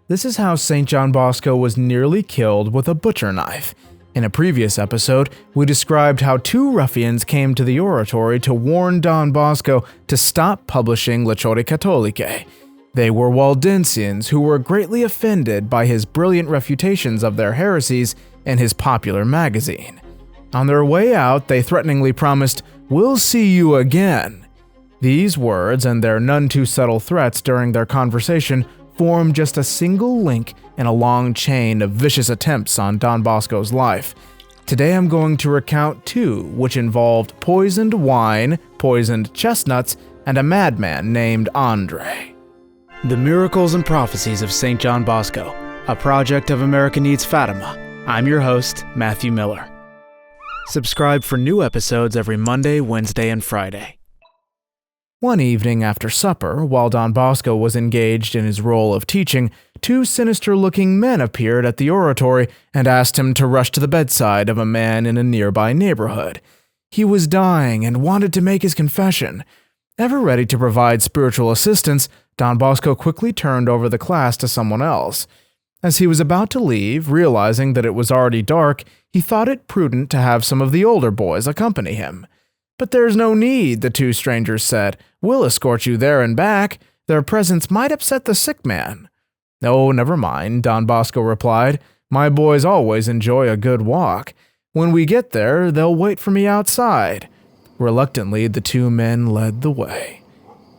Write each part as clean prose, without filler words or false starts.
This is how St. John Bosco was nearly killed with a butcher knife. In a previous episode, we described how two ruffians came to the oratory to warn Don Bosco to stop publishing Letture Cattoliche. They were Waldensians who were greatly offended by his brilliant refutations of their heresies in his popular magazine. On their way out, they threateningly promised, "We'll see you again." These words and their none too subtle threats during their conversation form just a single link in a long chain of vicious attempts on Don Bosco's life. Today I'm going to recount two, which involved poisoned wine, poisoned chestnuts, and a madman named Andre. The Miracles and Prophecies of St. John Bosco, a project of America Needs Fatima. I'm your host, Matthew Miller. Subscribe for new episodes every Monday, Wednesday, and Friday. One evening after supper, while Don Bosco was engaged in his role of teaching, two sinister-looking men appeared at the oratory and asked him to rush to the bedside of a man in a nearby neighborhood. He was dying and wanted to make his confession. Ever ready to provide spiritual assistance, Don Bosco quickly turned over the class to someone else. As he was about to leave, realizing that it was already dark, he thought it prudent to have some of the older boys accompany him. "But there's no need," the two strangers said. "We'll escort you there and back. Their presence might upset the sick man." "Oh, never mind," Don Bosco replied. "My boys always enjoy a good walk. When we get there, they'll wait for me outside." Reluctantly, the two men led the way.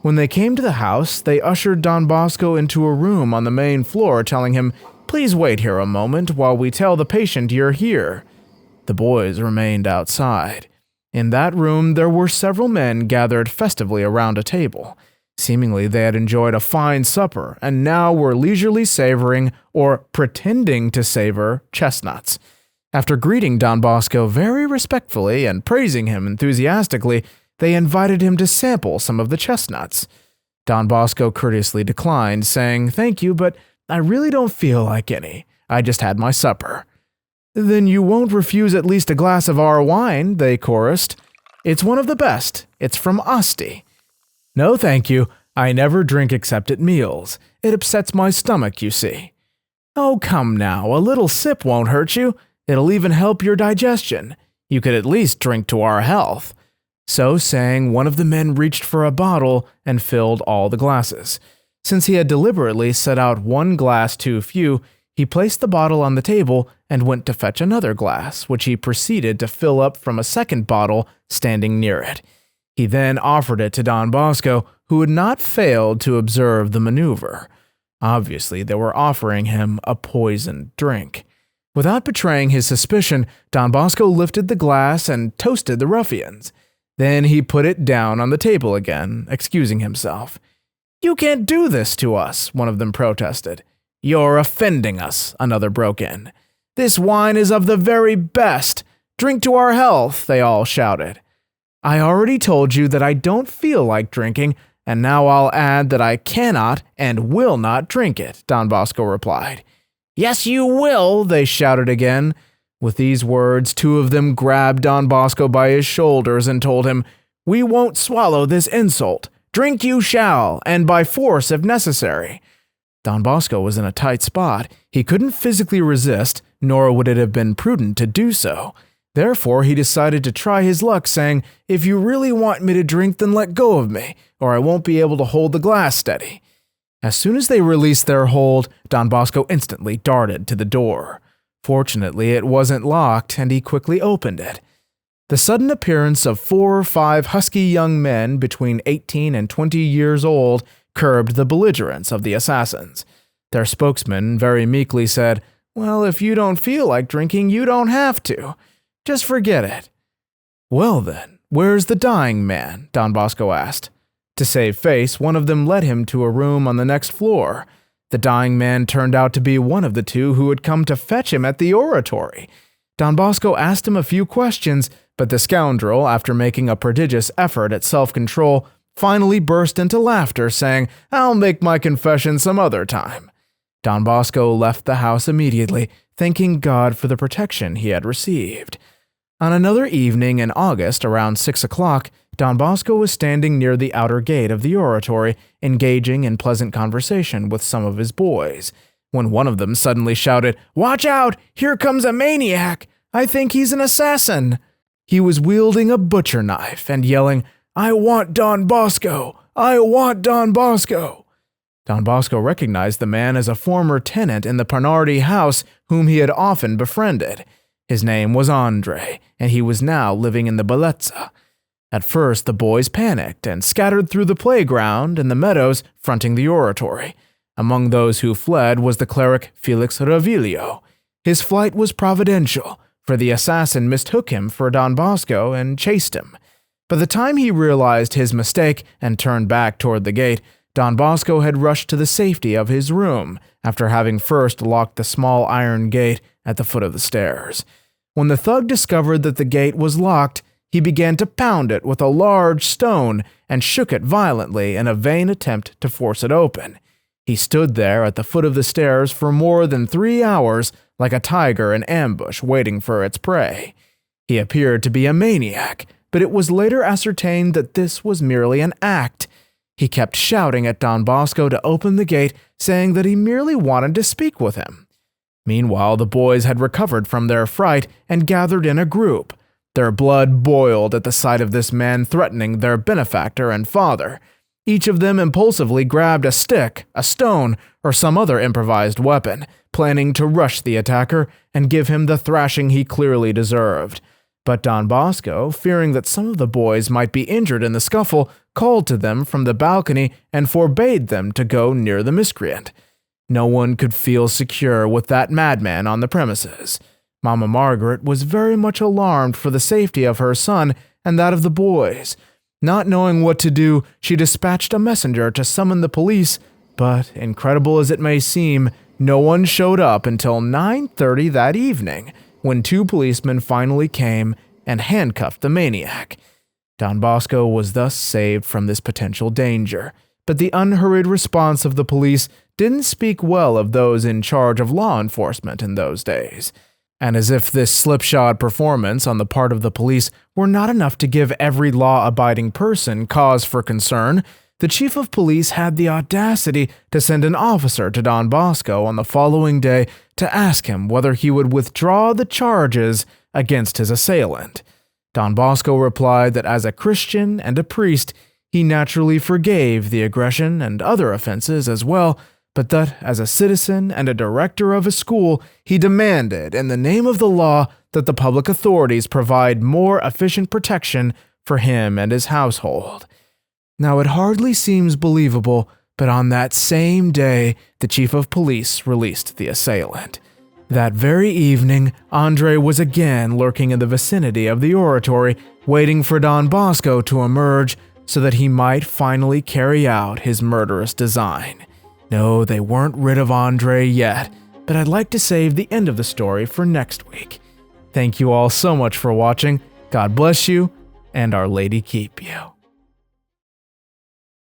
When they came to the house, they ushered Don Bosco into a room on the main floor, telling him, "Please wait here a moment while we tell the patient you're here." The boys remained outside. In that room, there were several men gathered festively around a table. Seemingly, they had enjoyed a fine supper and now were leisurely savoring, or pretending to savor, chestnuts. After greeting Don Bosco very respectfully and praising him enthusiastically, they invited him to sample some of the chestnuts. Don Bosco courteously declined, saying, "Thank you, but I really don't feel like any. I just had my supper." "Then you won't refuse at least a glass of our wine," they chorused. "It's one of the best. It's from Asti." "No, thank you. I never drink except at meals. It upsets my stomach, you see." "Oh, come now. A little sip won't hurt you. It'll even help your digestion. You could at least drink to our health." So saying, one of the men reached for a bottle and filled all the glasses. Since he had deliberately set out one glass too few, he placed the bottle on the table and went to fetch another glass, which he proceeded to fill up from a second bottle standing near it. He then offered it to Don Bosco, who had not failed to observe the maneuver. Obviously, they were offering him a poisoned drink. Without betraying his suspicion, Don Bosco lifted the glass and toasted the ruffians. Then he put it down on the table again, excusing himself. "You can't do this to us," one of them protested. "You're offending us," another broke in. "This wine is of the very best. Drink to our health," they all shouted. "I already told you that I don't feel like drinking, and now I'll add that I cannot and will not drink it," Don Bosco replied. "Yes, you will," they shouted again. With these words, two of them grabbed Don Bosco by his shoulders and told him, "We won't swallow this insult. Drink you shall, and by force if necessary." Don Bosco was in a tight spot. He couldn't physically resist, nor would it have been prudent to do so. Therefore, he decided to try his luck, saying, "If you really want me to drink, then let go of me, or I won't be able to hold the glass steady." As soon as they released their hold, Don Bosco instantly darted to the door. Fortunately, it wasn't locked, and he quickly opened it. The sudden appearance of 4 or 5 husky young men between 18 and 20 years old curbed the belligerence of the assassins. Their spokesman very meekly said, "Well, if you don't feel like drinking, you don't have to. Just forget it." "Well then, where's the dying man?" Don Bosco asked. To save face, one of them led him to a room on the next floor. The dying man turned out to be one of the two who had come to fetch him at the oratory. Don Bosco asked him a few questions, but the scoundrel, after making a prodigious effort at self-control, finally burst into laughter, saying, "I'll make my confession some other time." Don Bosco left the house immediately, thanking God for the protection he had received. On another evening in August, around 6 o'clock, Don Bosco was standing near the outer gate of the oratory, engaging in pleasant conversation with some of his boys, when one of them suddenly shouted, "Watch out! Here comes a maniac! I think he's an assassin!" He was wielding a butcher knife and yelling, "I want Don Bosco! I want Don Bosco!" Don Bosco recognized the man as a former tenant in the Parnardi house whom he had often befriended. His name was Andre, and he was now living in the Bellezza. At first, the boys panicked and scattered through the playground and the meadows fronting the oratory. Among those who fled was the cleric Felix Raviglio. His flight was providential, for the assassin mistook him for Don Bosco and chased him. By the time he realized his mistake and turned back toward the gate, Don Bosco had rushed to the safety of his room, after having first locked the small iron gate at the foot of the stairs. When the thug discovered that the gate was locked, he began to pound it with a large stone and shook it violently in a vain attempt to force it open. He stood there at the foot of the stairs for more than 3 hours, like a tiger in ambush waiting for its prey. He appeared to be a maniac, but it was later ascertained that this was merely an act. He kept shouting at Don Bosco to open the gate, saying that he merely wanted to speak with him. Meanwhile, the boys had recovered from their fright and gathered in a group. Their blood boiled at the sight of this man threatening their benefactor and father. Each of them impulsively grabbed a stick, a stone, or some other improvised weapon, planning to rush the attacker and give him the thrashing he clearly deserved. But Don Bosco, fearing that some of the boys might be injured in the scuffle, called to them from the balcony and forbade them to go near the miscreant. No one could feel secure with that madman on the premises. Mama Margaret was very much alarmed for the safety of her son and that of the boys. Not knowing what to do, she dispatched a messenger to summon the police, but, incredible as it may seem, no one showed up until 9:30 that evening, when 2 policemen finally came and handcuffed the maniac. Don Bosco was thus saved from this potential danger, but the unhurried response of the police didn't speak well of those in charge of law enforcement in those days. And as if this slipshod performance on the part of the police were not enough to give every law-abiding person cause for concern, the chief of police had the audacity to send an officer to Don Bosco on the following day to ask him whether he would withdraw the charges against his assailant. Don Bosco replied that as a Christian and a priest, he naturally forgave the aggression and other offenses as well, but that as a citizen and a director of a school, he demanded in the name of the law that the public authorities provide more efficient protection for him and his household. Now, it hardly seems believable, but on that same day, the chief of police released the assailant. That very evening, Andre was again lurking in the vicinity of the oratory, waiting for Don Bosco to emerge so that he might finally carry out his murderous design. No, they weren't rid of Andre yet, but I'd like to save the end of the story for next week. Thank you all so much for watching. God bless you, and Our Lady keep you.